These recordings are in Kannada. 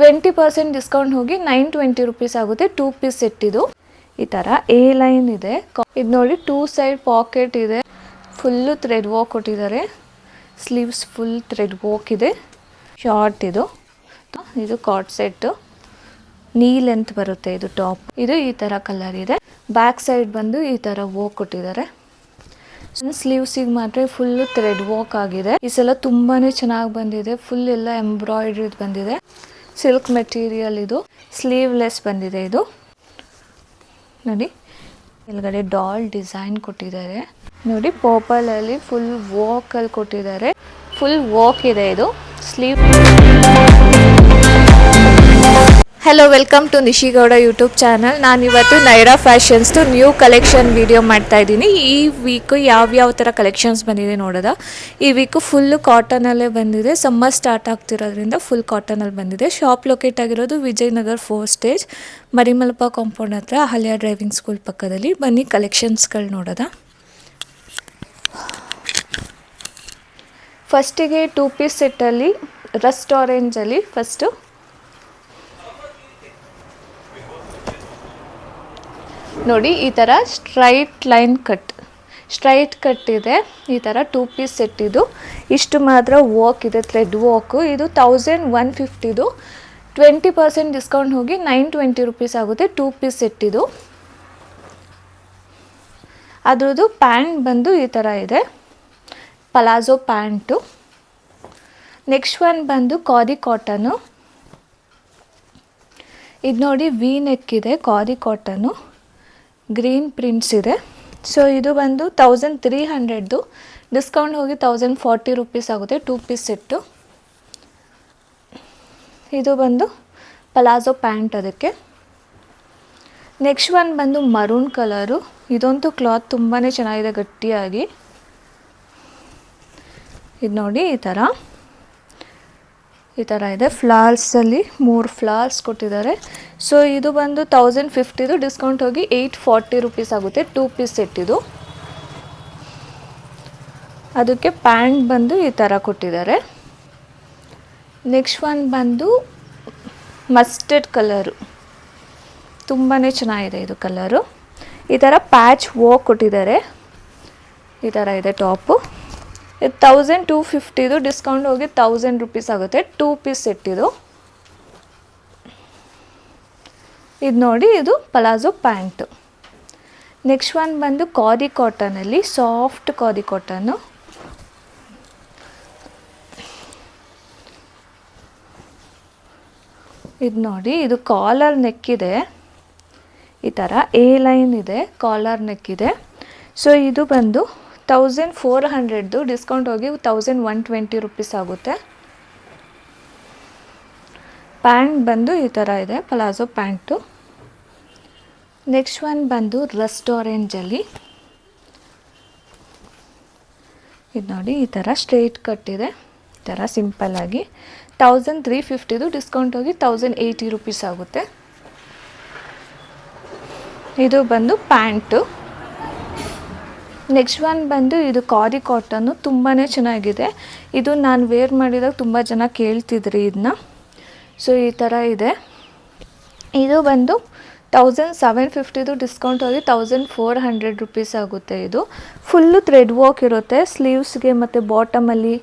20% ಡಿಸ್ಕೌಂಟ್ ಹೋಗಿ 920 ರೂಪೀಸ್ ಆಗುತ್ತೆ. 2 ಪೀಸ್ ಸೆಟ್ ಇದು. ಈ ಥರ ಎ ಲೈನ್ ಇದೆ. ಇದು ನೋಡಿ 2 ಸೈಡ್ ಪಾಕೆಟ್ ಇದೆ. ಫುಲ್ಲು ಥ್ರೆಡ್ ವರ್ಕ್ ಕೊಟ್ಟಿದ್ದಾರೆ. ಸ್ಲೀವ್ಸ್ ಫುಲ್ ಥ್ರೆಡ್ ವರ್ಕ್ ಇದೆ. ಶಾರ್ಟ್ ಇದು ಕಾರ್ಡ್ ಸೆಟ್. ನೀ ಲೆಂತ್ ಬರುತ್ತೆ ಇದು ಟಾಪ್. ಇದು ಈ ಥರ ಕಲರ್ ಇದೆ. ಬ್ಯಾಕ್ ಸೈಡ್ ಬಂದು ಈ ಥರ ವರ್ಕ್ ಕೊಟ್ಟಿದ್ದಾರೆ. ಸ್ಲೀವ್ಸಿಗೆ ಮಾತ್ರ ಫುಲ್ಲು ಥ್ರೆಡ್ ವರ್ಕ್ ಆಗಿದೆ. ಈ ಸಲ ತುಂಬಾ ಚೆನ್ನಾಗಿ ಬಂದಿದೆ. ಫುಲ್ ಎಲ್ಲ ಎಂಬ್ರಾಯ್ಡ್ರಿ ಬಂದಿದೆ. ಸಿಲ್ಕ್ ಮೆಟೀರಿಯಲ್ ಇದು. ಸ್ಲೀವ್ಲೆಸ್ ಬಂದಿದೆ ಇದು. ನೋಡಿ ಕೆಳಗಡೆ ಡಾಲ್ ಡಿಸೈನ್ ಕೊಟ್ಟಿದ್ದಾರೆ. ನೋಡಿ ಪರ್ಪಲ್ ಅಲ್ಲಿ ಫುಲ್ ವರ್ಕ್ ಅಲ್ಲಿ ಕೊಟ್ಟಿದ್ದಾರೆ. ಫುಲ್ ವರ್ಕ್ ಇದೆ ಇದು sleeve. Hello, welcome to ನಿಶಿಗೌಡ YouTube channel. ನಾನಿವತ್ತು ನೈರಾ ಫ್ಯಾಷನ್ಸ್ದು ನ್ಯೂ ಕಲೆಕ್ಷನ್ ವಿಡಿಯೋ ಮಾಡ್ತಾ ಇದ್ದೀನಿ. ಈ ವೀಕು ಯಾವ್ಯಾವ ಥರ ಕಲೆಕ್ಷನ್ಸ್ ಬಂದಿದೆ ನೋಡೋದ. ಈ ವೀಕು ಫುಲ್ಲು ಕಾಟನಲ್ಲೇ ಬಂದಿದೆ. ಸಮ್ಮರ್ ಸ್ಟಾರ್ಟ್ ಆಗ್ತಿರೋದ್ರಿಂದ ಫುಲ್ ಕಾಟನಲ್ಲಿ ಬಂದಿದೆ. ಶಾಪ್ ಲೊಕೇಟ್ ಆಗಿರೋದು ವಿಜಯನಗರ್ 4th ಸ್ಟೇಜ್, ಮರಿಮಲ್ಪ ಕಾಂಪೌಂಡ್ ಹತ್ರ, ಅಹಲ್ಯ ಡ್ರೈವಿಂಗ್ ಸ್ಕೂಲ್ ಪಕ್ಕದಲ್ಲಿ. ಬನ್ನಿ ಕಲೆಕ್ಷನ್ಸ್ಗಳು ನೋಡೋದ. ಫಸ್ಟಿಗೆ 2 ಪೀಸ್ ಸೆಟ್ಟಲ್ಲಿ ರಸ್ಟ್ ಆರೆಂಜಲ್ಲಿ ಫಸ್ಟು ನೋಡಿ ಈ ಥರ ಸ್ಟ್ರೈಟ್ ಕಟ್ ಇದೆ. ಈ ಥರ 2 ಪೀಸ್ ಸೆಟ್ ಇದು. ಇಷ್ಟು ಮಾತ್ರ ವರ್ಕ್ ಇದೆ, ಥ್ರೆಡ್ ವರ್ಕು. ಇದು 1150. 20% ಡಿಸ್ಕೌಂಟ್ ಹೋಗಿ 920 ರೂಪೀಸ್ ಆಗುತ್ತೆ. 2 ಪೀಸ್ ಸೆಟ್ ಇದು. ಅದ್ರದ್ದು ಪ್ಯಾಂಟ್ ಬಂದು ಈ ಥರ ಇದೆ, ಪಲಾಜೋ ಪ್ಯಾಂಟು. ನೆಕ್ಸ್ಟ್ ಒನ್ ಬಂದು ಕಾದಿ ಕಾಟನು. ಇದು ನೋಡಿ ವಿ ನೆಕ್ ಇದೆ, ಕಾದಿ ಕಾಟನು, ಗ್ರೀನ್ ಪ್ರಿಂಟ್ಸ್ ಇದೆ. ಸೊ ಇದು ಬಂದು 1300. ಡಿಸ್ಕೌಂಟ್ ಹೋಗಿ 1040 ರೂಪೀಸ್ ಆಗುತ್ತೆ. 2 ಪೀಸ್ ಸೆಟ್ಟು. ಇದು ಬಂದು ಪಲಾಜೋ ಪ್ಯಾಂಟ್ ಅದಕ್ಕೆ. ನೆಕ್ಸ್ಟ್ ಒನ್ ಬಂದು ಮರೂನ್ ಕಲರು. ಇದಂತೂ ಕ್ಲಾತ್ ತುಂಬಾ ಚೆನ್ನಾಗಿದೆ, ಗಟ್ಟಿಯಾಗಿ. ಇದು ನೋಡಿ ಈ ಥರ ಇದೆ. ಫ್ಲಾರ್ಸಲ್ಲಿ 3 ಫ್ಲಾರ್ಸ್ ಕೊಟ್ಟಿದ್ದಾರೆ. ಸೊ ಇದು ಬಂದು 1050. ಡಿಸ್ಕೌಂಟ್ ಹೋಗಿ 840 ರೂಪೀಸ್ ಆಗುತ್ತೆ. 2 ಪೀಸ್ ಸೆಟ್ ಇದು. ಅದಕ್ಕೆ ಪ್ಯಾಂಟ್ ಬಂದು ಈ ಥರ ಕೊಟ್ಟಿದ್ದಾರೆ. ನೆಕ್ಸ್ಟ್ ಒನ್ ಬಂದು ಮಸ್ಟರ್ಡ್ ಕಲರು. ತುಂಬಾ ಚೆನ್ನಾಗಿದೆ ಇದು ಕಲರು. ಈ ಥರ ಪ್ಯಾಚ್ ವರ್ಕ್ ಕೊಟ್ಟಿದ್ದಾರೆ. ಈ ಥರ ಇದೆ ಟಾಪು. ಇದು 1250. ಡಿಸ್ಕೌಂಟ್ ಹೋಗಿ 1000 ರೂಪೀಸ್ ಆಗುತ್ತೆ. 2 ಪೀಸ್ ಸೆಟ್ ಇದು. ಇದು ನೋಡಿ ಇದು ಪಲಾಜೋ ಪ್ಯಾಂಟು. ನೆಕ್ಸ್ಟ್ ಒನ್ ಬಂದು ಕಾದಿ ಕಾಟನಲ್ಲಿ, ಸಾಫ್ಟ್ ಕಾದಿ ಕಾಟನ್ನು. ಇದು ನೋಡಿ ಇದು ಕಾಲರ್ ನೆಕ್ ಇದೆ. ಈ ಥರ ಎ ಲೈನ್ ಇದೆ, ಕಾಲರ್ ನೆಕ್ ಇದೆ. ಸೊ ಇದು ಬಂದು 1400. ಡಿಸ್ಕೌಂಟ್ ಹೋಗಿ 1120 ರೂಪೀಸ್ ಆಗುತ್ತೆ. ಪ್ಯಾಂಟ್ ಬಂದು ಈ ಥರ ಇದೆ, ಪಲಾಜೋ ಪ್ಯಾಂಟು. ನೆಕ್ಸ್ಟ್ ಒನ್ ಬಂದು ರಸ್ಟ್ ಆರೆಂಜಲ್ಲಿ. ಇದು ನೋಡಿ ಈ ಥರ ಸ್ಟ್ರೇಟ್ ಕಟ್ ಇದೆ. ಈ ಥರ ಸಿಂಪಲ್ಲಾಗಿ 1350. ಡಿಸ್ಕೌಂಟ್ ಹೋಗಿ 1080 ರೂಪೀಸ್ ಆಗುತ್ತೆ. ಇದು ಬಂದು ಪ್ಯಾಂಟು. ನೆಕ್ಸ್ಟ್ ಒನ್ ಬಂದು ಇದು ಕಾದಿ ಕಾಟನ್ನು. ತುಂಬಾ ಚೆನ್ನಾಗಿದೆ ಇದು. ನಾನು ವೇರ್ ಮಾಡಿದಾಗ ತುಂಬ ಜನ ಕೇಳ್ತಿದ್ರಿ ಇದನ್ನ. ಸೊ ಈ ಥರ ಇದೆ. ಇದು ಬಂದು 1750. ಡಿಸ್ಕೌಂಟ್ ಹೋಗಿ 1400 ರೂಪೀಸ್ ಆಗುತ್ತೆ. ಇದು ಫುಲ್ಲು ಥ್ರೆಡ್ ವರ್ಕ್ ಇರುತ್ತೆ. ಸ್ಲೀವ್ಸ್ಗೆ ಮತ್ತು ಬಾಟಮಲ್ಲಿ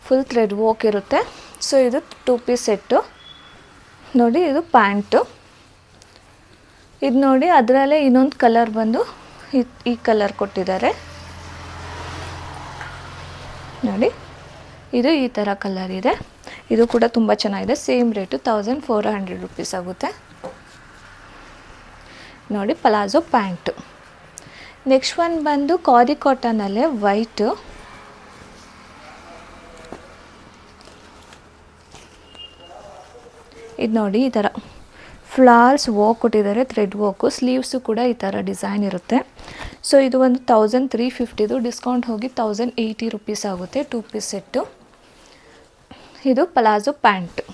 ಫುಲ್ ಥ್ರೆಡ್ ವರ್ಕ್ ಇರುತ್ತೆ. ಸೊ ಇದು 2 ಪೀಸ್ ಸೆಟ್ಟು. ನೋಡಿ ಇದು ಪ್ಯಾಂಟು. ಇದು ನೋಡಿ ಅದರಲ್ಲೇ ಇನ್ನೊಂದು ಕಲರ್ ಬಂದು ಈ ಕಲರ್ ಕೊಟ್ಟಿದ್ದಾರೆ. ನೋಡಿ ಇದು ಈ ಥರ ಕಲರ್ ಇದೆ. ಇದು ಕೂಡ ತುಂಬ ಚೆನ್ನಾಗಿದೆ. ಸೇಮ್ ರೇಟು 1400 ರೂಪೀಸ್ ಆಗುತ್ತೆ. ನೋಡಿ ಪಲಾಜೋ ಪ್ಯಾಂಟು. ನೆಕ್ಸ್ಟ್ ಒನ್ ಬಂದು ಕಾದಿ ಕಾಟನಲ್ಲೇ ವೈಟು. ಇದು ನೋಡಿ ಈ ಥರ ಫ್ಲಾರ್ಸ್ ವರ್ಕ್ ಕೊಟ್ಟಿದ್ದಾರೆ, ಥ್ರೆಡ್ ವರ್ಕು. ಸ್ಲೀವ್ಸು ಕೂಡ ಈ ಥರ ಡಿಸೈನ್ ಇರುತ್ತೆ. ಸೊ ಇದು ಒಂದು 1350. ಡಿಸ್ಕೌಂಟ್ ಹೋಗಿ 1080 ರೂಪೀಸ್ ಆಗುತ್ತೆ. 2 ಪೀಸ್ ಸೆಟ್ಟು. ಇದು ಪಲಾಜೋ ಪ್ಯಾಂಟು.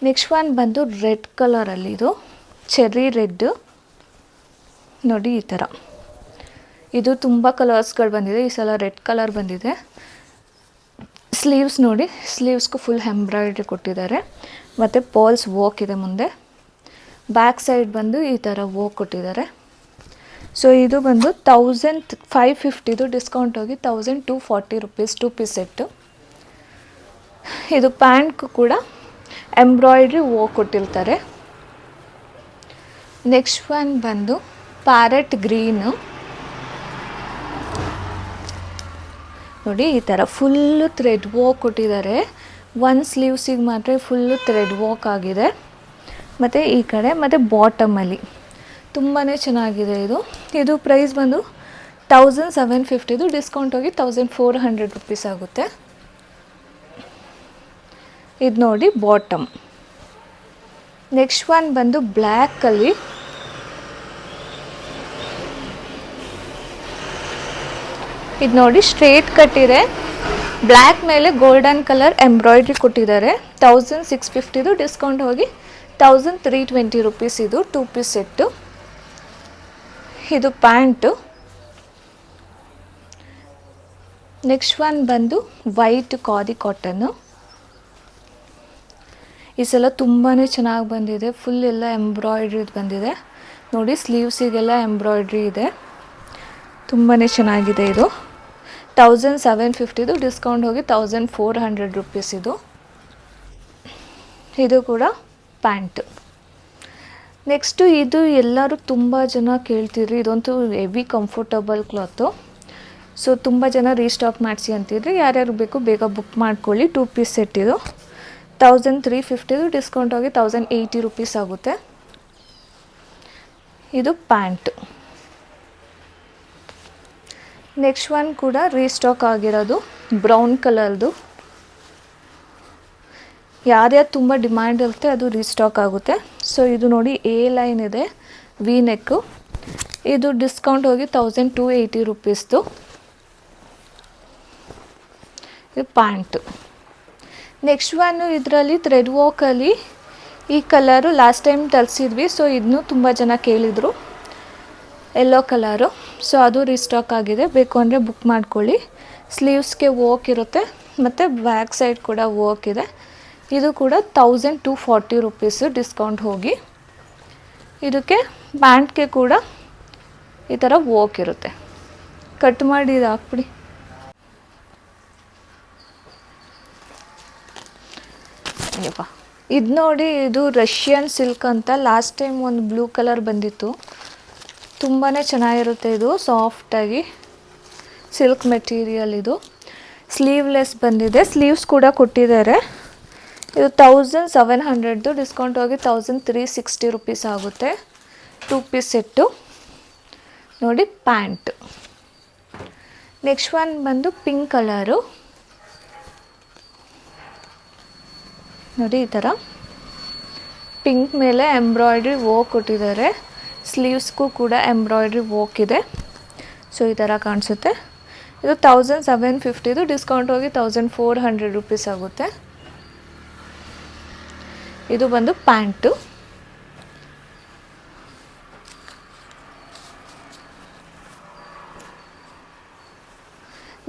ನೆಕ್ಸ್ಟ್ ಒನ್ ಬಂದು ರೆಡ್ ಕಲರಲ್ಲಿ. ಇದು ಚೆರ್ರಿ ರೆಡ್ಡು. ನೋಡಿ ಈ ಥರ. ಇದು ತುಂಬ ಕಲರ್ಸ್ಗಳು ಬಂದಿದೆ. ಈ ಸಲ ರೆಡ್ ಕಲರ್ ಬಂದಿದೆ. ಸ್ಲೀವ್ಸ್ ನೋಡಿ, ಸ್ಲೀವ್ಸ್ಗೂ ಫುಲ್ ಎಂಬ್ರಾಯ್ಡ್ರಿ ಕೊಟ್ಟಿದ್ದಾರೆ. ಮತ್ತು ಪಾಲ್ಸ್ ವರ್ಕ್ ಇದೆ ಮುಂದೆ. ಬ್ಯಾಕ್ ಸೈಡ್ ಬಂದು ಈ ಥರ ವರ್ಕ್ ಕೊಟ್ಟಿದ್ದಾರೆ. ಸೊ ಇದು ಬಂದು 1550 ಡಿಸ್ಕೌಂಟ್ ಹೋಗಿ 1240 ರುಪೀಸ್ 2 ಪೀಸ್ ಸೆಟ್ಟು. ಇದು ಪ್ಯಾಂಟ್ ಕೂಡ ಎಂಬ್ರಾಯ್ಡ್ರಿ ವರ್ಕ್ ಕೊಟ್ಟಿರ್ತಾರೆ. ನೆಕ್ಸ್ಟ್ ಒನ್ ಬಂದು ಪ್ಯಾರೆಟ್ ಗ್ರೀನು. ನೋಡಿ ಈ ಥರ ಫುಲ್ಲು ಥ್ರೆಡ್ ವರ್ಕ್ ಕೊಟ್ಟಿದ್ದಾರೆ. ಒನ್ ಸ್ಲೀವ್ಸಿಗೆ ಮಾತ್ರ ಫುಲ್ಲು ಥ್ರೆಡ್ ವರ್ಕ್ ಆಗಿದೆ. ಮತ್ತು ಈ ಕಡೆ ಮತ್ತು ಬಾಟಮಲ್ಲಿ ತುಂಬಾ ಚೆನ್ನಾಗಿದೆ ಇದು. ಇದು ಪ್ರೈಸ್ ಬಂದು 1750 ಡಿಸ್ಕೌಂಟ್ ಹೋಗಿ 1400 ರುಪೀಸ್ ಆಗುತ್ತೆ. ಇದು ನೋಡಿ ಬಾಟಮ್. ನೆಕ್ಸ್ಟ್ ಒನ್ ಬಂದು ಬ್ಲ್ಯಾಕಲ್ಲಿ ಇದು ನೋಡಿ ಸ್ಟ್ರೇಟ್ ಕಟ್ ಇದೆ. ಬ್ಲ್ಯಾಕ್ ಮೇಲೆ ಗೋಲ್ಡನ್ ಕಲರ್ ಎಂಬ್ರಾಯ್ಡ್ರಿ ಕೊಟ್ಟಿದ್ದಾರೆ. 1650 ಡಿಸ್ಕೌಂಟ್ ಹೋಗಿ 1320 ರುಪೀಸ್ ಇದು 2 ಪೀಸ್ ಸೆಟ್ಟು. ಇದು ಪ್ಯಾಂಟು. ನೆಕ್ಸ್ಟ್ ಒನ್ ಬಂದು ವೈಟ್ ಖಾದಿ ಕಾಟನ್ನು. ಈ ಸಲ ತುಂಬಾ ಚೆನ್ನಾಗಿ ಬಂದಿದೆ. ಫುಲ್ ಎಲ್ಲ ಎಂಬ್ರಾಯ್ಡ್ರಿ ಬಂದಿದೆ ನೋಡಿ. ಸ್ಲೀವ್ಸಿಗೆಲ್ಲ ಎಂಬ್ರಾಯ್ಡ್ರಿ ಇದೆ. ತುಂಬಾ ಚೆನ್ನಾಗಿದೆ ಇದು. 1750 ಡಿಸ್ಕೌಂಟ್ ಹೋಗಿ 1400 ರುಪೀಸ್ ಇದು. ಇದು ಕೂಡ ಪ್ಯಾಂಟು. ನೆಕ್ಸ್ಟು ಇದು ಎಲ್ಲರೂ ತುಂಬ ಜನ ಕೇಳ್ತಿದ್ರಿ. ಇದಂತೂ ಹೆವಿ ಕಂಫರ್ಟಬಲ್ ಕ್ಲಾತು. ಸೊ ತುಂಬ ಜನ ರೀಸ್ಟಾಕ್ ಮಾಡಿಸಿ ಅಂತಿದ್ರಿ. ಯಾರ್ಯಾರು ಬೇಕು ಬೇಗ ಬುಕ್ ಮಾಡ್ಕೊಳ್ಳಿ. 2 ಪೀಸ್ ಸೆಟ್ ಇದು 1350 ಡಿಸ್ಕೌಂಟ್ ಹೋಗಿ 1080 ರುಪೀಸ್ ಆಗುತ್ತೆ. ಇದು ಪ್ಯಾಂಟು. ನೆಕ್ಸ್ಟ್ ಒನ್ ಕೂಡ ರೀಸ್ಟಾಕ್ ಆಗಿರೋದು ಬ್ರೌನ್ ಕಲರ್ದು. ಯಾರ್ಯಾರು ತುಂಬ ಡಿಮ್ಯಾಂಡ್ ಇರುತ್ತೆ ಅದು ರೀಸ್ಟಾಕ್ ಆಗುತ್ತೆ. ಸೊ ಇದು ನೋಡಿ ಎ ಲೈನ್ ಇದೆ, ವಿ ನೆಕ್ಕು. ಇದು ಡಿಸ್ಕೌಂಟ್ ಹೋಗಿ 1280 ರುಪೀಸ್ದು. ಇದು ಪ್ಯಾಂಟು. ನೆಕ್ಸ್ಟ್ ಒನ್ನು ಇದರಲ್ಲಿ ಥ್ರೆಡ್ ವರ್ಕಲ್ಲಿ ಈ ಕಲರು ಲಾಸ್ಟ್ ಟೈಮ್ ತರಿಸಿದ್ವಿ. ಸೊ ಇದನ್ನು ತುಂಬ ಜನ ಕೇಳಿದರು, ಯೆಲ್ಲೋ ಕಲರು. ಸೊ ಅದು ರೀಸ್ಟಾಕ್ ಆಗಿದೆ. ಬೇಕು ಅಂದರೆ ಬುಕ್ ಮಾಡ್ಕೊಳ್ಳಿ. ಸ್ಲೀವ್ಸ್ಗೆ ವರ್ಕ್ ಇರುತ್ತೆ ಮತ್ತು ಬ್ಯಾಕ್ ಸೈಡ್ ಕೂಡ ವರ್ಕ್ ಇದೆ. ಇದು ಕೂಡ 1240 ರುಪೀಸು ಡಿಸ್ಕೌಂಟ್ ಹೋಗಿ. ಇದಕ್ಕೆ ಪ್ಯಾಂಟ್ಗೆ ಕೂಡ ಈ ಥರ ವರ್ಕ್ ಇರುತ್ತೆ. ಕಟ್ ಮಾಡಿ ಇದು ಹಾಕ್ಬಿಡಿ. ಇದು ನೋಡಿ, ಇದು ರಷ್ಯನ್ ಸಿಲ್ಕ್ ಅಂತ. ಲಾಸ್ಟ್ ಟೈಮ್ ಒಂದು ಬ್ಲೂ ಕಲರ್ ಬಂದಿತ್ತು. ತುಂಬಾ ಚೆನ್ನಾಗಿರುತ್ತೆ ಇದು. ಸಾಫ್ಟಾಗಿ ಸಿಲ್ಕ್ ಮೆಟೀರಿಯಲ್ ಇದು. ಸ್ಲೀವ್ಲೆಸ್ ಬಂದಿದೆ. ಸ್ಲೀವ್ಸ್ ಕೂಡ ಕೊಟ್ಟಿದ್ದಾರೆ. ಇದು 1700 ಡಿಸ್ಕೌಂಟ್ ಹೋಗಿ 1360 ರುಪೀಸ್ ಆಗುತ್ತೆ. 2 ಪೀಸ್ ಸೆಟ್ಟು ನೋಡಿ. ಪ್ಯಾಂಟ್. ನೆಕ್ಸ್ಟ್ ಒನ್ ಬಂದು ಪಿಂಕ್ ಕಲರು. ನೋಡಿ ಈ ಥರ ಪಿಂಕ್ ಮೇಲೆ ಎಂಬ್ರಾಯ್ಡ್ರಿ ವರ್ಕ್ ಕೊಟ್ಟಿದ್ದಾರೆ. ಸ್ಲೀವ್ಸ್ಗೂ ಕೂಡ ಎಂಬ್ರಾಯ್ಡ್ರಿ ವರ್ಕ್ ಇದೆ. ಸೊ ಈ ಥರ ಕಾಣಿಸುತ್ತೆ. ಇದು 1750 ಡಿಸ್ಕೌಂಟ್ ಹೋಗಿ 1400 ರುಪೀಸ್ ಆಗುತ್ತೆ. ಇದು ಬಂದು ಪ್ಯಾಂಟು.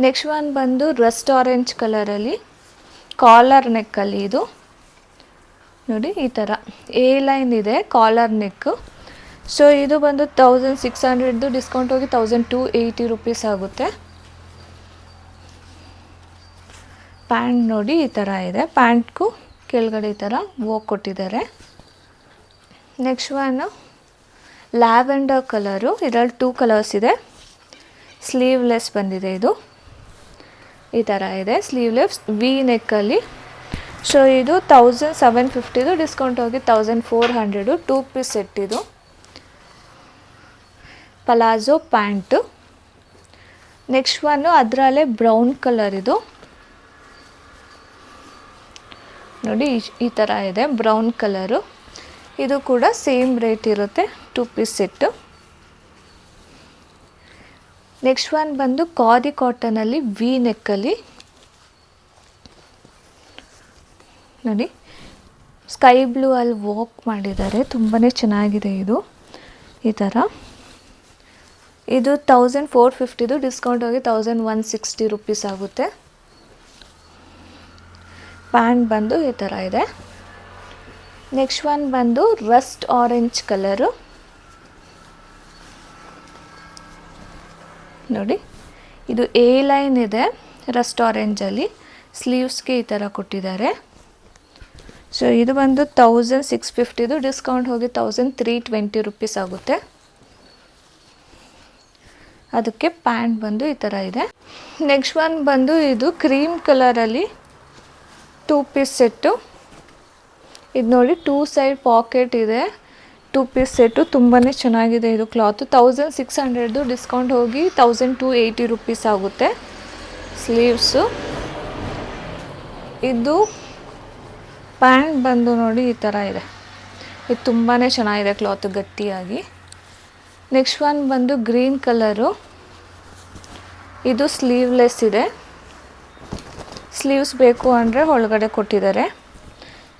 ನೆಕ್ಸ್ಟ್ ಒನ್ ಬಂದು ರಸ್ಟ್ ಆರೆಂಜ್ ಕಲರಲ್ಲಿ ಕಾಲರ್ ನೆಕ್ಕಲ್ಲಿ. ಇದು ನೋಡಿ ಈ ಥರ ಎ ಲೈನ್ ಇದೆ, ಕಾಲರ್ ನೆಕ್ಕು. ಸೊ ಇದು ಬಂದು 1600 ಡಿಸ್ಕೌಂಟ್ ಹೋಗಿ 1280 ರುಪೀಸ್ ಆಗುತ್ತೆ. ಪ್ಯಾಂಟ್ ನೋಡಿ ಈ ಥರ ಇದೆ. ಪ್ಯಾಂಟ್ಗೂ ಕೆಳಗಡೆ ಈ ಥರ ವರ್ಕ್ ಕೊಟ್ಟಿದ್ದಾರೆ. Next one lavender colour. ಇದರಲ್ಲಿ 2 ಕಲರ್ಸ್ ಇದೆ. ಸ್ಲೀವ್ಲೆಸ್ ಬಂದಿದೆ. ಇದು ಈ ಥರ ಇದೆ ಸ್ಲೀವ್ಲೆಸ್ ವಿ ನೆಕ್ಕಲ್ಲಿ. ಸೊ ಇದು 1750 ಡಿಸ್ಕೌಂಟ್ ಹೋಗಿ 1400. 2 ಪೀಸ್ ಸೆಟ್ ಇದು. Palazzo pant. ನೆಕ್ಸ್ಟ್ ಒನ್ನು ಅದರಲ್ಲೇ ಬ್ರೌನ್ ಕಲರ್. ಇದು ನೋಡಿ ಈ ಥರ ಇದೆ ಬ್ರೌನ್ ಕಲರು. ಇದು ಕೂಡ ಸೇಮ್ ರೇಟ್ ಇರುತ್ತೆ. 2 ಪೀಸ್ ಸೆಟ್ಟು. ನೆಕ್ಸ್ಟ್ ಒನ್ ಬಂದು ಖಾದಿ ಕಾಟನಲ್ಲಿ ವಿ ನೆಕ್ಕಲ್ಲಿ. ನೋಡಿ ಸ್ಕೈ ಬ್ಲೂ ಅಲ್ಲಿ ವರ್ಕ್ ಮಾಡಿದ್ದಾರೆ. ತುಂಬಾ ಚೆನ್ನಾಗಿದೆ ಇದು. ಈ ಥರ ಇದು 1450 ಡಿಸ್ಕೌಂಟ್ ಹೋಗಿ 1160 ರುಪೀಸ್ ಆಗುತ್ತೆ. ಪ್ಯಾಂಟ್ ಬಂದು ಈ ಥರ ಇದೆ. ನೆಕ್ಸ್ಟ್ ಒನ್ ಬಂದು ರಸ್ಟ್ ಆರೆಂಜ್ ಕಲರು. ನೋಡಿ ಇದು ಎ ಲೈನ್ ಇದೆ ರಸ್ಟ್ ಆರೆಂಜಲ್ಲಿ, ಸ್ಲೀವ್ಸ್ಗೆ ಈ ಥರ ಕೊಟ್ಟಿದ್ದಾರೆ. ಸೊ ಇದು ಬಂದು 1650, ಡಿಸ್ಕೌಂಟ್ ಹೋಗಿ 1320 ರುಪೀಸ್ ಆಗುತ್ತೆ. ಅದಕ್ಕೆ ಪ್ಯಾಂಟ್ ಬಂದು ಈ ಥರ ಇದೆ. ನೆಕ್ಸ್ಟ್ ಒನ್ ಬಂದು ಇದು ಕ್ರೀಮ್ ಕಲರಲ್ಲಿ 2 ಪೀಸ್ ಸೆಟ್ಟು. ಇದು ನೋಡಿ 2 ಸೈಡ್ ಪಾಕೆಟ್ ಇದೆ, 2 ಪೀಸ್ ಸೆಟ್ಟು. ತುಂಬಾ ಚೆನ್ನಾಗಿದೆ ಇದು ಕ್ಲಾತು. 1600, ಡಿಸ್ಕೌಂಟ್ ಹೋಗಿ 1280 ರುಪೀಸ್ ಆಗುತ್ತೆ. ಸ್ಲೀವ್ಸು ಇದು ಪ್ಯಾಂಟ್ ಬಂದು ನೋಡಿ ಈ ಥರ ಇದೆ. ಇದು ತುಂಬಾ ಚೆನ್ನಾಗಿದೆ ಕ್ಲಾತ್ ಗಟ್ಟಿಯಾಗಿ. ನೆಕ್ಸ್ಟ್ ಒನ್ ಬಂದು ಗ್ರೀನ್ ಕಲರು. ಇದು ಸ್ಲೀವ್ಲೆಸ್ ಇದೆ, ಸ್ಲೀವ್ಸ್ ಬೇಕು ಅಂದರೆ ಒಳಗಡೆ ಕೊಟ್ಟಿದ್ದಾರೆ.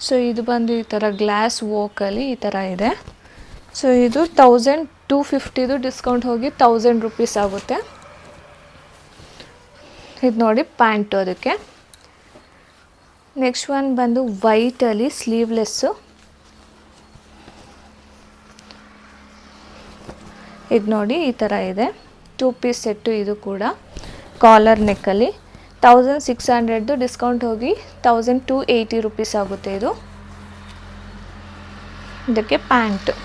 ಸೊ ಇದು ಬಂದು ಈ ಥರ ಗ್ಲಾಸ್ ವೋಕಲ್ಲಿ ಈ ಥರ ಇದೆ. ಸೊ ಇದು 1250, ಡಿಸ್ಕೌಂಟ್ ಹೋಗಿ 1000 ರುಪೀಸ್ ಆಗುತ್ತೆ. ಇದು ನೋಡಿ ಪ್ಯಾಂಟು ಅದಕ್ಕೆ. ನೆಕ್ಸ್ಟ್ ಒನ್ ಬಂದು ವೈಟಲ್ಲಿ ಸ್ಲೀವ್ಲೆಸ್ಸು. ಇದು ನೋಡಿ ಈ ಥರ ಇದೆ, 2 ಪೀಸ್ ಸೆಟ್ಟು. ಇದು ಕೂಡ ಕಾಲರ್ ನೆಕ್ಕಲ್ಲಿ 1600, ಡಿಸ್ಕೌಂಟ್ ಹೋಗಿ 1280 ರುಪೀಸ್ ಆಗುತ್ತೆ ಇದು. ಇದಕ್ಕೆ ಪ್ಯಾಂಟು.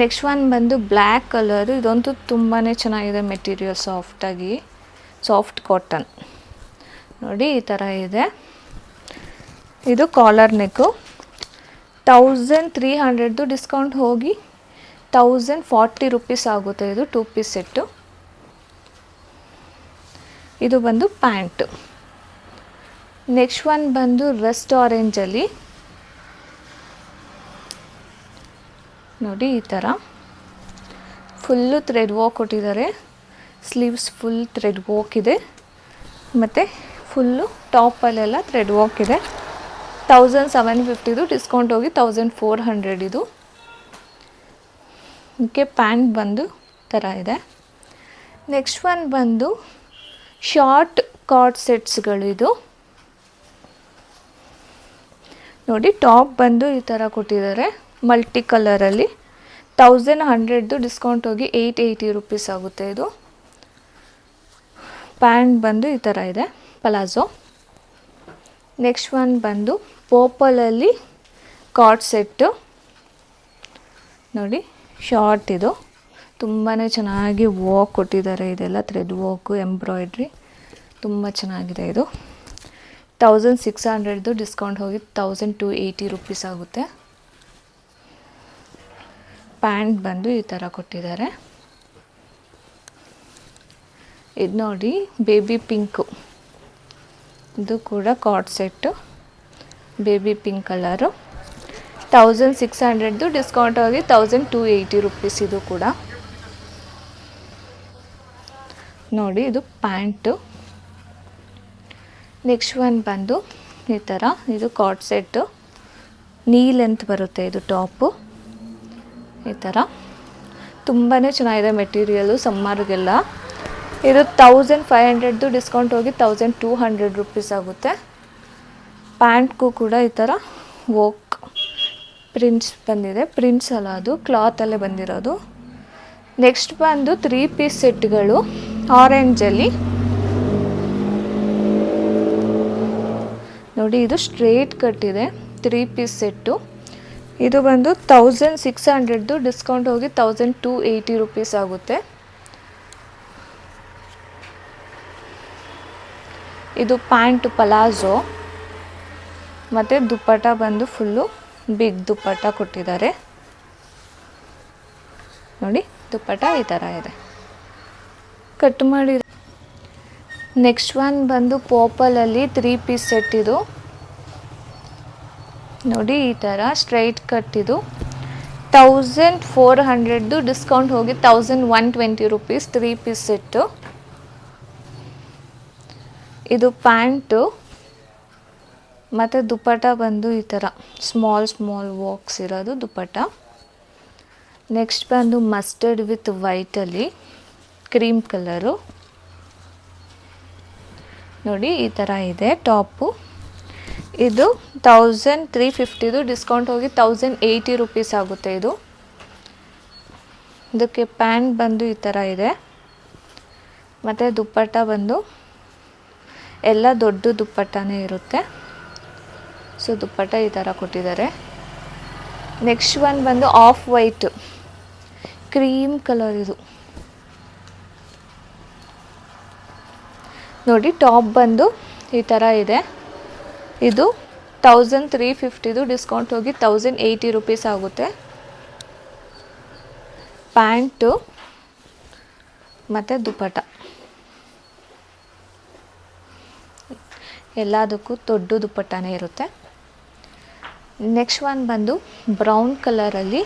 ನೆಕ್ಸ್ಟ್ ಒನ್ ಬಂದು ಬ್ಲ್ಯಾಕ್ ಕಲರು. ಇದಂತೂ ತುಂಬಾ ಚೆನ್ನಾಗಿದೆ ಮೆಟೀರಿಯಲ್, ಸಾಫ್ಟಾಗಿ, ಸಾಫ್ಟ್ ಕಾಟನ್. ನೋಡಿ ಈ ಥರ ಇದೆ. ಇದು ಕಾಲರ್ ನೆಕ್ಕು, 1300, ಡಿಸ್ಕೌಂಟ್ ಹೋಗಿ 1040 ರುಪೀಸ್ ಆಗುತ್ತೆ ಇದು 2 ಪೀಸ್ ಸೆಟ್ಟು. ಇದು ಬಂದು ಪ್ಯಾಂಟು. ನೆಕ್ಸ್ಟ್ ಒನ್ ಬಂದು ರಸ್ಟ್ ಆರೆಂಜಲ್ಲಿ ನೋಡಿ ಈ ಥರ ಫುಲ್ಲು ಥ್ರೆಡ್ ವರ್ಕ್ ಕೊಟ್ಟಿದ್ದಾರೆ. ಸ್ಲೀವ್ಸ್ ಫುಲ್ ಥ್ರೆಡ್ ವರ್ಕ್ ಇದೆ, ಮತ್ತು ಫುಲ್ಲು ಟಾಪಲ್ಲೆಲ್ಲ ಥ್ರೆಡ್ ವರ್ಕ್ ಇದೆ. 1750, ಡಿಸ್ಕೌಂಟ್ ಹೋಗಿ 1400 ಇದು. ಇದಕ್ಕೆ ಪ್ಯಾಂಟ್ ಬಂದು ಥರ ಇದೆ. ನೆಕ್ಸ್ಟ್ ಒನ್ ಬಂದು ಶಾರ್ಟ್ ಕಾರ್ಡ್ ಸೆಟ್ಸ್ಗಳು. ಇದು ನೋಡಿ ಟಾಪ್ ಬಂದು ಈ ಥರ ಕೊಟ್ಟಿದ್ದಾರೆ ಮಲ್ಟಿ ಕಲರಲ್ಲಿ. 1100, ಡಿಸ್ಕೌಂಟ್ ಹೋಗಿ 880 ರುಪೀಸ್ ಆಗುತ್ತೆ ಇದು. ಪ್ಯಾಂಟ್ ಬಂದು ಈ ಥರ ಇದೆ, ಪಲಾಜೋ. ನೆಕ್ಸ್ಟ್ ಒನ್ ಬಂದು ಪರ್ಪಲಲ್ಲಿ ಕಾರ್ಡ್ ಸೆಟ್ಟು. ನೋಡಿ ಶಾರ್ಟ್, ಇದು ತುಂಬಾ ಚೆನ್ನಾಗಿ ವರ್ಕ್ ಕೊಟ್ಟಿದ್ದಾರೆ. ಇದೆಲ್ಲ ಥ್ರೆಡ್ ವರ್ಕು, ಎಂಬ್ರಾಯ್ಡ್ರಿ ತುಂಬ ಚೆನ್ನಾಗಿದೆ ಇದು. 1600, ಡಿಸ್ಕೌಂಟ್ ಹೋಗಿ 1280 ರುಪೀಸ್ ಆಗುತ್ತೆ. ಪ್ಯಾಂಟ್ ಬಂದು ಈ ಥರ ಕೊಟ್ಟಿದ್ದಾರೆ. ಇದು ನೋಡಿ ಬೇಬಿ ಪಿಂಕು, ಇದು ಕೂಡ card set, baby pink colour. 1600, discount ಹೋಗಿ 1280 ರುಪೀಸ್ ಇದು ಕೂಡ. ನೋಡಿ ಇದು ಪ್ಯಾಂಟು. ನೆಕ್ಸ್ಟ್ ಒನ್ ಬಂದು ಈ ಥರ, ಇದು ಕಾರ್ಡ್ ಸೆಟ್ಟು, ನೀ ಲೆಂತ್ ಬರುತ್ತೆ ಇದು ಟಾಪು. ಈ ಥರ ತುಂಬಾ ಚೆನ್ನಾಗಿದೆ ಮೆಟೀರಿಯಲು ಸಮ್ಮರ್ಗೆಲ್ಲ. ಇದು 1500, ಡಿಸ್ಕೌಂಟ್ ಹೋಗಿ 1200 ರುಪೀಸ್ ಆಗುತ್ತೆ. ಪ್ಯಾಂಟ್ಗೂ ಕೂಡ ಈ ಥರ ವರ್ಕ್ ಪ್ರಿಂಟ್ಸ್ ಬಂದಿದೆ, ಪ್ರಿಂಟ್ಸ್ ಅಲ್ಲ ಅದು ಕ್ಲಾತಲ್ಲೇ ಬಂದಿರೋದು. ನೆಕ್ಸ್ಟ್ ಬಂದು 3 ಪೀಸ್ ಸೆಟ್ಗಳು ಆರೆಂಜಲ್ಲಿ. ನೋಡಿ ಇದು ಸ್ಟ್ರೇಟ್ ಕಟ್ ಇದೆ, 3 ಪೀಸ್ ಸೆಟ್ಟು. ಇದು ಬಂದು 1600, ಡಿಸ್ಕೌಂಟ್ ಹೋಗಿ 1280 ರುಪೀಸ್ ಆಗುತ್ತೆ. ಇದು ಪ್ಯಾಂಟ್ ಪಲಾಜೋ, ಮತ್ತು ದುಪ್ಪಟ್ಟ ಬಂದು ಫುಲ್ಲು ಬಿಗ್ ದುಪ್ಪಟ್ಟ ಕೊಟ್ಟಿದ್ದಾರೆ. ನೋಡಿ ದುಪ್ಪಟ್ಟ ಈ ಥರ ಇದೆ, ಕಟ್ ಮಾಡಿ. ನೆಕ್ಸ್ಟ್ ಒನ್ ಬಂದು ಪರ್ಪಲಲ್ಲಿ 3 ಪೀಸ್ ಸೆಟ್. ಇದು ನೋಡಿ ಈ ಥರ ಸ್ಟ್ರೈಟ್ ಕಟ್. ಇದು 1400, ಡಿಸ್ಕೌಂಟ್ ಹೋಗಿ 1120 ರುಪೀಸ್ 3 ಪೀಸ್ ಸೆಟ್ಟು. ಇದು ಪ್ಯಾಂಟು, ಮತ್ತು ದುಪ್ಪಟ್ಟ ಬಂದು ಈ ಥರ ಸ್ಮಾಲ್ ವರ್ಕ್ಸ್ ಇರೋದು ದುಪ್ಪಟ್ಟ. ನೆಕ್ಸ್ಟ್ ಬಂದು ಮಸ್ಟರ್ಡ್ ವಿತ್ ವೈಟಲ್ಲಿ ಕ್ರೀಮ್ ಕಲರು. ನೋಡಿ ಈ ಥರ ಇದೆ ಟಾಪು. ಇದು 1350, ಡಿಸ್ಕೌಂಟ್ ಹೋಗಿ 1080 ರುಪೀಸ್ ಆಗುತ್ತೆ. ಇದಕ್ಕೆ ಪ್ಯಾಂಟ್ ಬಂದು ಈ ಥರ ಇದೆ. ಮತ್ತು ದುಪ್ಪಟ್ಟ ಬಂದು ಎಲ್ಲ ದೊಡ್ಡ ದುಪ್ಪಟ್ಟನೇ ಇರುತ್ತೆ. ಸೊ ದುಪ್ಪಟ್ಟ ಈ ಥರ ಕೊಟ್ಟಿದ್ದಾರೆ. ನೆಕ್ಸ್ಟ್ ಒನ್ ಬಂದು ಆಫ್ ವೈಟ್ ಕ್ರೀಮ್ ಕಲರ್. ಇದು ನೋಡಿ, ಟಾಪ್ ಬಂದು ಈ ಥರ ಇದೆ. ಇದು 1350, ಡಿಸ್ಕೌಂಟ್ ಹೋಗಿ 1080 ರುಪೀಸ್ ಆಗುತ್ತೆ. ಪ್ಯಾಂಟು ಮತ್ತು ದುಪ್ಪಟ್ಟ ಎಲ್ಲದಕ್ಕೂ ದೊಡ್ಡ ದುಪ್ಪಟ್ಟನೇ ಇರುತ್ತೆ. ನೆಕ್ಸ್ಟ್ ಒನ್ ಬಂದು ಬ್ರೌನ್ ಕಲರಲ್ಲಿ.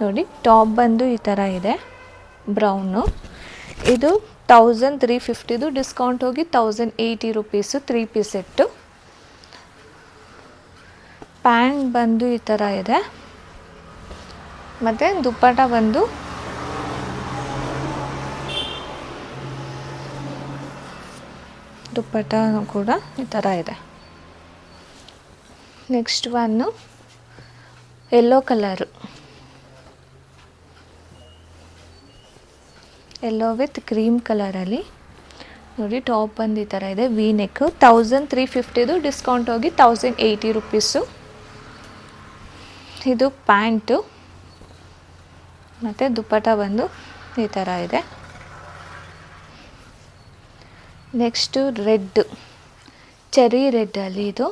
ನೋಡಿ, ಟಾಪ್ ಬಂದು ಈ ಥರ ಇದೆ, ಬ್ರೌನು. ಇದು 1350, ಡಿಸ್ಕೌಂಟ್ ಹೋಗಿ 1080 ರುಪೀಸು, 3 ಪೀಸ್ ಸೆಟ್ಟು. ಪ್ಯಾಂಟ್ ಬಂದು ಈ ಥರ ಇದೆ. ಮತ್ತು ದುಪ್ಪಟ್ಟ ಬಂದು ದುಪ್ಪಟ್ಟ ಕೂಡ ಈ ಥರ ಇದೆ. Next one yellow colour, yellow with cream ಕಲರಲ್ಲಿ. ನೋಡಿ, ಟಾಪ್ ಬಂದು ಈ ಥರ ಇದೆ, ವಿ ನೆಕ್. 1350, ಡಿಸ್ಕೌಂಟ್ ಹೋಗಿ 1080 ರುಪೀಸು. ಇದು ಪ್ಯಾಂಟು ಮತ್ತು ದುಪ್ಪಟ್ಟ ಬಂದು ಈ ಥರ ಇದೆ. ನೆಕ್ಸ್ಟು ರೆಡ್, ಚೆರಿ ರೆಡ್ಡಲ್ಲಿ ಇದು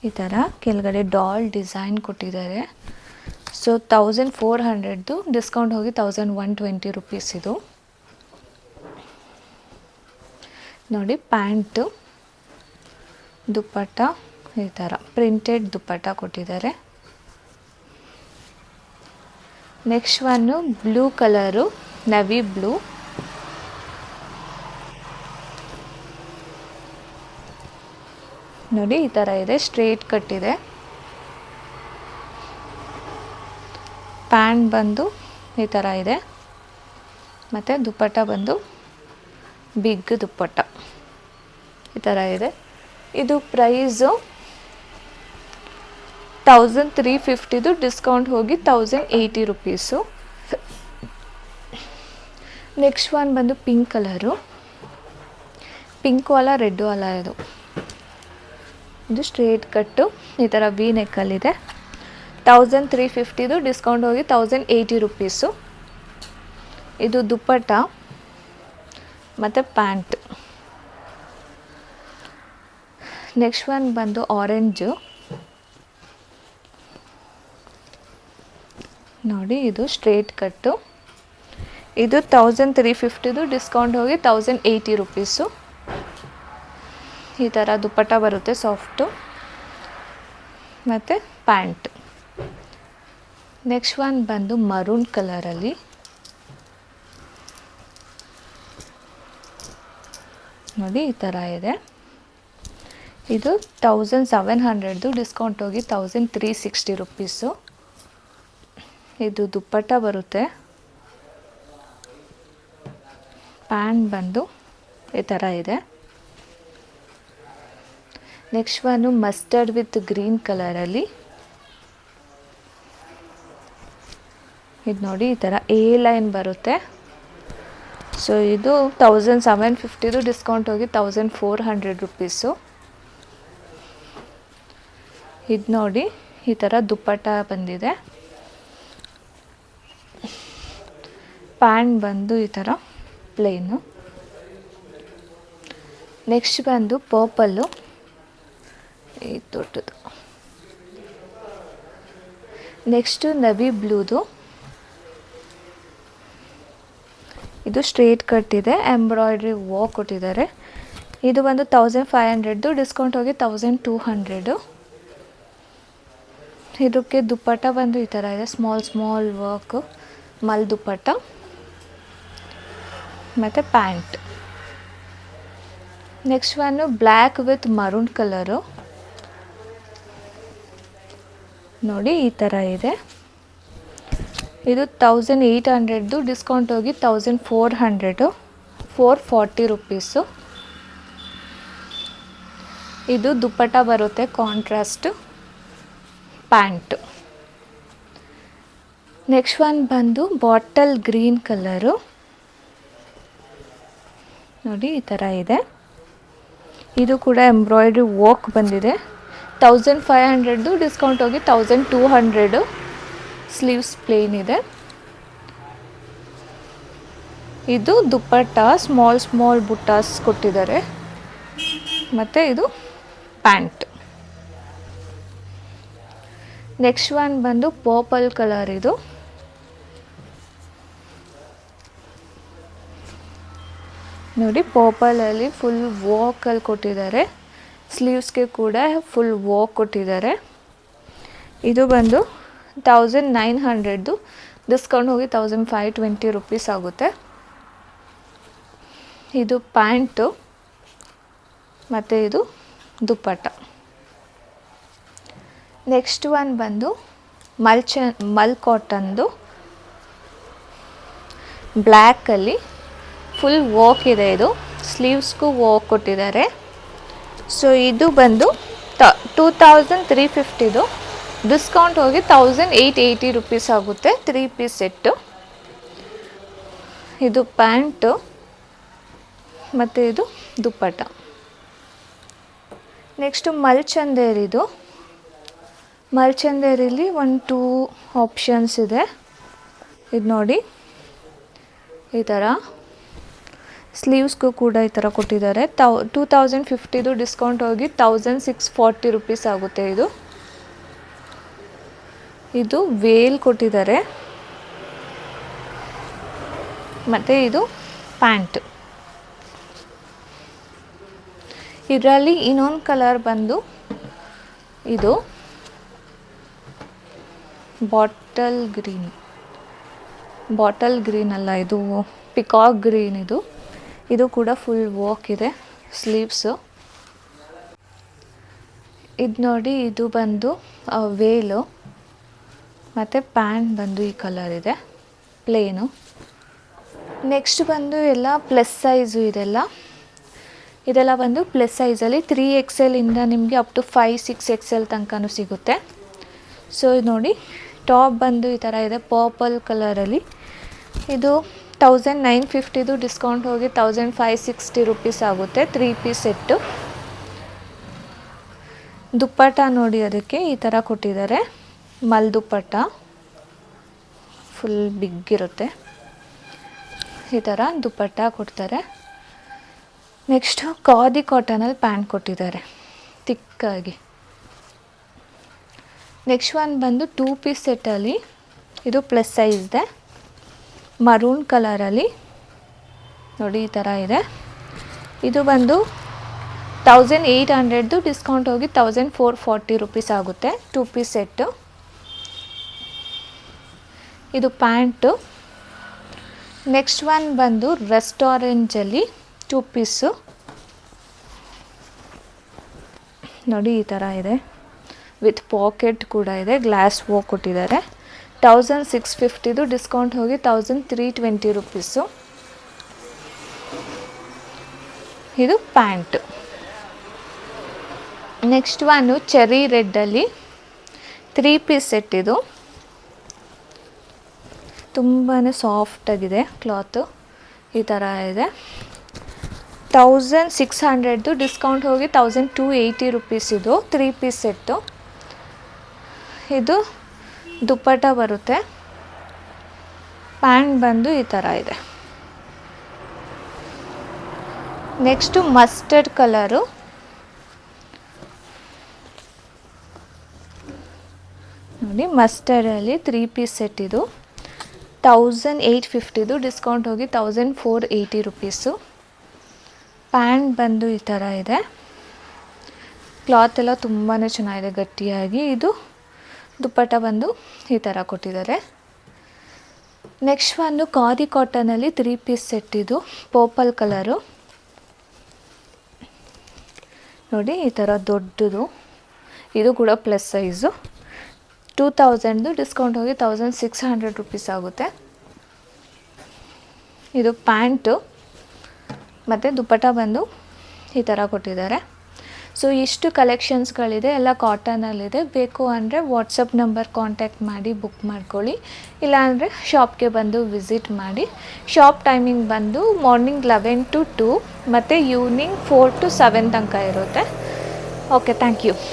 ಈ ಥರ ಕೆಳಗಡೆ ಡಾಲ್ ಡಿಸೈನ್ ಕೊಟ್ಟಿದ್ದಾರೆ. ಸೊ 1400, ಡಿಸ್ಕೌಂಟ್ ಹೋಗಿ 1120 ರುಪೀಸ್. ಇದು ನೋಡಿ, ಪ್ಯಾಂಟು ದುಪ್ಪಟ್ಟ ಈ ಥರ ಪ್ರಿಂಟೆಡ್ ದುಪ್ಪಟ್ಟ ಕೊಟ್ಟಿದ್ದಾರೆ. ನೆಕ್ಸ್ಟ್ ಒನ್ನು ಬ್ಲೂ ಕಲರು, ನವಿ ಬ್ಲೂ. ನೋಡಿ, ಈ ಥರ ಇದೆ, ಸ್ಟ್ರೇಟ್ ಕಟ್ ಇದೆ. ಪ್ಯಾಂಟ್ ಬಂದು ಈ ಥರ ಇದೆ. ಮತ್ತು ದುಪ್ಪಟ್ಟ ಬಂದು ಬಿಗ್ ದುಪ್ಪಟ್ಟ ಈ ಥರ ಇದೆ. ಇದು ಪ್ರೈಸು 1350, ಡಿಸ್ಕೌಂಟ್ ಹೋಗಿ 1080 ರುಪೀಸು. ನೆಕ್ಸ್ಟ್ ಒನ್ ಬಂದು ಪಿಂಕ್ ಕಲರು, ಪಿಂಕು ಅಲ್ಲ ರೆಡ್ಡು ಅಲ್ಲ, ಇದು ಸ್ಟ್ರೇಟ್ ಕಟ್ಟು ಈ ಥರ ವಿ ನೆಕ್ಕಲ್ಲಿದೆ. 1350, ಡಿಸ್ಕೌಂಟ್ ಹೋಗಿ 1080 ರುಪೀಸು. ಇದು ದುಪ್ಪಟ್ಟ ಮತ್ತು ಪ್ಯಾಂಟ್. ನೆಕ್ಸ್ಟ್ ಒನ್ ಬಂದು ಆರೆಂಜು. ನೋಡಿ, ಇದು ಸ್ಟ್ರೇಟ್ ಕಟ್ಟು. ಇದು 1350, ಡಿಸ್ಕೌಂಟ್ ಹೋಗಿ 1080 ರುಪೀಸು. ಈ ಥರ ದುಪ್ಪಟ್ಟ ಬರುತ್ತೆ, ಸಾಫ್ಟು ಮತ್ತು ಪ್ಯಾಂಟ್. ನೆಕ್ಸ್ಟ್ ಒನ್ ಬಂದು ಮರೂನ್ ಕಲರಲ್ಲಿ. ನೋಡಿ, ಈ ಥರ ಇದೆ. ಇದು 1700, ಡಿಸ್ಕೌಂಟ್ ಹೋಗಿ 1360 ರುಪೀಸು. ಇದು ದುಪ್ಪಟ್ಟ ಬರುತ್ತೆ. ಪ್ಯಾಂಟ್ ಬಂದು ಈ ಥರ ಇದೆ. Next one mustard with green ಕಲರಲ್ಲಿ. ಇದು ನೋಡಿ, ಈ ಥರ ಎ ಲೈನ್ ಬರುತ್ತೆ. ಸೊ ಇದು 1750, ಡಿಸ್ಕೌಂಟ್ ಹೋಗಿ 1400 ರುಪೀಸು. ಇದು ನೋಡಿ, ಈ ಥರ ದುಪ್ಪಟ್ಟ ಬಂದಿದೆ. ಪ್ಯಾಂಟ್ ಬಂದು ಈ ಥರ ಪ್ಲೇನು. ನೆಕ್ಸ್ಟ್ ಬಂದು ಪರ್ಪಲ್ಲು, ಈ ದೊಡ್ಡದು. ನೆಕ್ಸ್ಟು ನವಿ ಬ್ಲೂದು. ಇದು ಸ್ಟ್ರೇಟ್ ಕಟ್ ಇದೆ, ಎಂಬ್ರಾಯ್ಡ್ರಿ ವರ್ಕ್ ಕೊಟ್ಟಿದ್ದಾರೆ. ಇದು ಬಂದು 1500, ಡಿಸ್ಕೌಂಟ್ ಹೋಗಿ 1200. ಇದಕ್ಕೆ ದುಪ್ಪಟ್ಟ ಬಂದು ಈ ಥರ ಇದೆ, ಸ್ಮಾಲ್ ವರ್ಕ್ ಮಲ್ ದುಪ್ಪಟ್ಟ ಮತ್ತು pant. Next one black with maroon colour. ನೋಡಿ, ಈ ಥರ ಇದೆ. ಇದು 1800, ಡಿಸ್ಕೌಂಟ್ ಹೋಗಿ 1400, 440 ರುಪೀಸು. ಇದು ದುಪ್ಪಟ್ಟ ಬರುತ್ತೆ, ಕಾಂಟ್ರಾಸ್ಟ್ ಪ್ಯಾಂಟು. ನೆಕ್ಸ್ಟ್ ಒನ್ ಬಂದು ಬಾಟಲ್ ಗ್ರೀನ್ ಕಲರು, ನೋಡಿ ಈ ಥರ ಇದೆ. ಇದು ಕೂಡ ಎಂಬ್ರಾಯ್ಡ್ರಿ ವರ್ಕ್ ಬಂದಿದೆ. 1500, ಡಿಸ್ಕೌಂಟ್ ಹೋಗಿ 1200. ಸ್ಲೀವ್ಸ್ ಪ್ಲೇನ್ ಇದೆ. ಇದು ದುಪ್ಪಟ್ಟ ಸ್ಮಾಲ್ ಬುಟ್ಟಾಸ್ ಕೊಟ್ಟಿದ್ದಾರೆ. ಮತ್ತು ಇದು ಪ್ಯಾಂಟ್. ನೆಕ್ಸ್ಟ್ ಒನ್ ಬಂದು ಪರ್ಪಲ್ ಕಲರ್. ಇದು ನೋಡಿ, ಪರ್ಪಲಲ್ಲಿ ಫುಲ್ ವರ್ಕಲ್ಲಿ ಕೊಟ್ಟಿದ್ದಾರೆ. ಸ್ಲೀವ್ಸ್ಗೆ ಕೂಡ ಫುಲ್ ವರ್ಕ್ ಕೊಟ್ಟಿದ್ದಾರೆ. ಇದು ಬಂದು 1900, ಡಿಸ್ಕೌಂಟ್ ಹೋಗಿ 1520 ರುಪೀಸ್ ಆಗುತ್ತೆ. ಇದು ಪ್ಯಾಂಟು ಮತ್ತು ಇದು ದುಪ್ಪಟ್ಟ. ನೆಕ್ಸ್ಟ್ ಒನ್ ಬಂದು ಮಲ್ ಕಾಟನ್ದು ಬ್ಲ್ಯಾಕಲ್ಲಿ ಫುಲ್ ವರ್ಕ್ ಇದೆ. ಇದು ಸ್ಲೀವ್ಸ್ಗೂ ವರ್ಕ್ ಕೊಟ್ಟಿದ್ದಾರೆ. ಸೊ ಇದು ಬಂದು 2350, ಡಿಸ್ಕೌಂಟ್ ಹೋಗಿ 1880 ರುಪೀಸ್ ಆಗುತ್ತೆ. 3 ಪೀಸ್ ಸೆಟ್ಟು. ಇದು ಪ್ಯಾಂಟು ಮತ್ತು ಇದು ದುಪ್ಪಟ್ಟ. ನೆಕ್ಸ್ಟು ಮಲ್ಚಂದೇರಿದು. ಮಲ್ಚಂದೇರಿಲಿ 1-2 ಆಪ್ಷನ್ಸ್ ಇದೆ. ಇದು ನೋಡಿ, ಈ ಥರ ಸ್ಲೀವ್ಸ್ಗೂ ಕೂಡ ಈ ಥರ ಕೊಟ್ಟಿದ್ದಾರೆ. 2050, ಡಿಸ್ಕೌಂಟ್ ಹೋಗಿ 1640 ರುಪೀಸ್ ಆಗುತ್ತೆ. ಇದು ವೇಲ್ ಕೊಟ್ಟಿದ್ದಾರೆ. ಮತ್ತು ಇದು ಪ್ಯಾಂಟ್. ಇದರಲ್ಲಿ ಇನ್ನೊಂದು ಕಲರ್ ಬಂದು ಇದು ಬಾಟಲ್ ಗ್ರೀನ್ ಅಲ್ಲ, ಇದು ಪಿಕಾಕ್ ಗ್ರೀನ್. ಇದು ಕೂಡ ಫುಲ್ ವರ್ಕ್ ಇದೆ ಸ್ಲೀವ್ಸು. ಇದು ನೋಡಿ, ಇದು ಬಂದು ವೇಲು ಮತ್ತು ಪ್ಯಾಂಟ್ ಬಂದು ಈ ಕಲರ್ ಇದೆ, ಪ್ಲೇನು. ನೆಕ್ಸ್ಟ್ ಬಂದು ಎಲ್ಲ ಪ್ಲಸ್ ಸೈಜು. ಇದೆಲ್ಲ ಬಂದು ಪ್ಲಸ್ ಸೈಜಲ್ಲಿ 3XL ಇಂದ ನಿಮಗೆ ಅಪ್ ಟು 5-6 XL ತನಕನೂ ಸಿಗುತ್ತೆ. ಸೊ ಇದು ನೋಡಿ, ಟಾಪ್ ಬಂದು ಈ ಥರ ಇದೆ ಪರ್ಪಲ್ ಕಲರಲ್ಲಿ. ಇದು 1950, ಡಿಸ್ಕೌಂಟ್ ಹೋಗಿ 1560 ರುಪೀಸ್ ಆಗುತ್ತೆ. 3 ಪೀಸ್ ಸೆಟ್ಟು. ದುಪ್ಪಟ್ಟ ನೋಡಿ, ಅದಕ್ಕೆ ಈ ಥರ ಕೊಟ್ಟಿದ್ದಾರೆ. ಮಲ್ ದುಪ್ಪಟ್ಟ ಫುಲ್ ಬಿಗ್ ಇರುತ್ತೆ. ಈ ಥರ ದುಪ್ಪಟ್ಟ ಕೊಡ್ತಾರೆ. ನೆಕ್ಸ್ಟು ಖಾದಿ ಕಾಟನಲ್ಲಿ ಪ್ಯಾಂಟ್ ಕೊಟ್ಟಿದ್ದಾರೆ ತಿಕ್ಕಾಗಿ. ನೆಕ್ಸ್ಟ್ ಒನ್ ಬಂದು 2 ಪೀಸ್ ಸೆಟ್ಟಲ್ಲಿ. ಇದು ಪ್ಲಸ್ ಸೈಜ್ ಇದೆ, ಮರೂನ್ ಕಲರಲ್ಲಿ. ನೋಡಿ ಈ ಥರ ಇದೆ. ಇದು ಬಂದು 1800, ಡಿಸ್ಕೌಂಟ್ ಹೋಗಿ 1440 ರುಪೀಸ್ ಆಗುತ್ತೆ. 2 ಪೀಸ್ ಸೆಟ್ಟು. ಇದು ಪ್ಯಾಂಟು. ನೆಕ್ಸ್ಟ್ ಒನ್ ಬಂದು ರೆಸ್ಟೋರೆಂಟಲ್ಲಿ 2 ಪೀಸು. ನೋಡಿ ಈ ಥರ ಇದೆ, ವಿತ್ ಪಾಕೆಟ್ ಕೂಡ ಇದೆ. ಗ್ಲಾಸ್ ವರ್ಕ್ ಕೊಟ್ಟಿದ್ದಾರೆ. 1650, ಡಿಸ್ಕೌಂಟ್ ಹೋಗಿ 1320 ರುಪೀಸು. ಇದು ಪ್ಯಾಂಟು. ನೆಕ್ಸ್ಟ್ ಒನ್ನು ಚೆರಿ ರೆಡ್ಡಲ್ಲಿ 3 ಪೀಸ್ ಸೆಟ್. ಇದು ತುಂಬಾ ಸಾಫ್ಟಾಗಿದೆ ಕ್ಲಾತು. ಈ ಥರ ಇದೆ. 1600, ಡಿಸ್ಕೌಂಟ್ ಹೋಗಿ 1280 ರುಪೀಸ್. ಇದು 3 ಪೀಸ್ ಸೆಟ್ಟು. ಇದು ದುಪ್ಪಟ್ಟ ಬರುತ್ತೆ. ಪ್ಯಾಂಟ್ ಬಂದು ಈ ಥರ ಇದೆ. Next mustard colour. ನೋಡಿ, ಮಸ್ಟರ್ಡಲ್ಲಿ 3 ಪೀಸ್ ಸೆಟ್. ಇದು 1850, ಡಿಸ್ಕೌಂಟ್ ಹೋಗಿ 1480 ರುಪೀಸು. ಪ್ಯಾಂಟ್ ಬಂದು ಈ ಥರ ಇದೆ. ಕ್ಲಾತ್ ಎಲ್ಲ ತುಂಬಾ ಚೆನ್ನಾಗಿದೆ, ಗಟ್ಟಿಯಾಗಿ. ಇದು ದುಪ್ಪಟ್ಟ ಬಂದು ಈ ಥರ ಕೊಟ್ಟಿದ್ದಾರೆ. ನೆಕ್ಸ್ಟ್ ಒಂದು ಖಾದಿ ಕಾಟನಲ್ಲಿ 3 ಪೀಸ್ ಸೆಟ್. ಇದು ಪರ್ಪಲ್ ಕಲರು. ನೋಡಿ ಈ ಥರ ದೊಡ್ಡದು. ಇದು ಕೂಡ ಪ್ಲಸ್ ಸೈಜು. 2000 ಡಿಸ್ಕೌಂಟ್ ಹೋಗಿ 1600 ರುಪೀಸ್ ಆಗುತ್ತೆ. ಇದು ಪ್ಯಾಂಟು ಮತ್ತು ದುಪ್ಪಟ್ಟ ಬಂದು ಈ ಥರ ಕೊಟ್ಟಿದ್ದಾರೆ. ಸೊ ಇಷ್ಟು ಕಲೆಕ್ಷನ್ಸ್ಗಳಿದೆ, ಎಲ್ಲ ಕಾಟನಲ್ಲಿದೆ. ಬೇಕು ಅಂದರೆ ವಾಟ್ಸಪ್ ನಂಬರ್ ಕಾಂಟ್ಯಾಕ್ಟ್ ಮಾಡಿ ಬುಕ್ ಮಾಡ್ಕೊಳ್ಳಿ, ಇಲ್ಲಾಂದರೆ ಶಾಪ್ಗೆ ಬಂದು ವಿಸಿಟ್ ಮಾಡಿ. ಶಾಪ್ ಟೈಮಿಂಗ್ ಬಂದು ಮಾರ್ನಿಂಗ್ 11 to 2 ಮತ್ತು ಈವ್ನಿಂಗ್ 4 to 7 ತನಕ ಇರುತ್ತೆ. Okay, thank you.